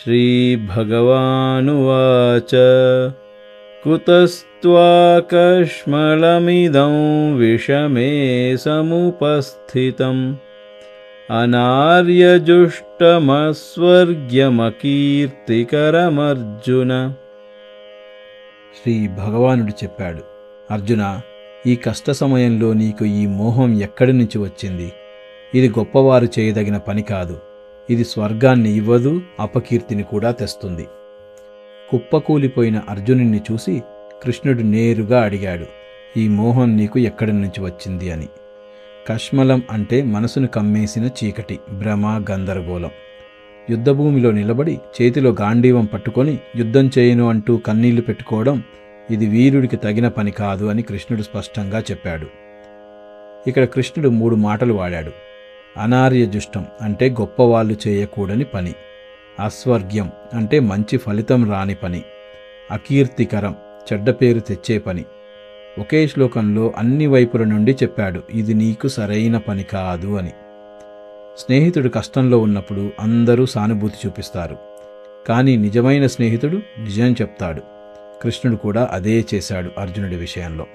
श्रीभगवानुवाच कुतस्त्वाकश्मलमिदं विषमे समुपस्थितम् అనార్యజుష్టమస్వర్గ్యమకీర్తికరమర్జున. శ్రీ భగవానుడు చెప్పాడు, అర్జున, ఈ కష్ట సమయంలో నీకు ఈ మోహం ఎక్కడి నుంచి వచ్చింది? ఇది గొప్పవారు చేయదగిన పని కాదు. ఇది స్వర్గాన్ని ఇవ్వదు, అపకీర్తిని కూడా తెస్తుంది. కుప్పకూలిపోయిన అర్జునుణ్ణి చూసి కృష్ణుడు నేరుగా అడిగాడు, ఈ మోహం నీకు ఎక్కడి నుంచి వచ్చింది అని. కష్మలం అంటే మనసును కమ్మేసిన చీకటి, భ్రమ, గందరగోళం. యుద్ధభూమిలో నిలబడి చేతిలో గాంధీవం పట్టుకొని యుద్ధం చేయను అంటూ కన్నీళ్లు పెట్టుకోవడం, ఇది వీరుడికి తగిన పని కాదు అని కృష్ణుడు స్పష్టంగా చెప్పాడు. ఇక్కడ కృష్ణుడు 3 మాటలు వాడాడు. అనార్యజుష్టం అంటే గొప్పవాళ్లు చేయకూడని పని, అస్వర్గ్యం అంటే మంచి ఫలితం రాని పని, అకీర్తికరం చెడ్డ పేరు తెచ్చే పని. ఒకే శ్లోకంలో అన్ని వైపుల నుండి చెప్పాడు, ఇది నీకు సరైన పని కాదు అని. స్నేహితుడు కష్టంలో ఉన్నప్పుడు అందరూ సానుభూతి చూపిస్తారు, కానీ నిజమైన స్నేహితుడు నిజం చెప్తాడు. కృష్ణుడు కూడా అదే చేశాడు అర్జునుడి విషయంలో.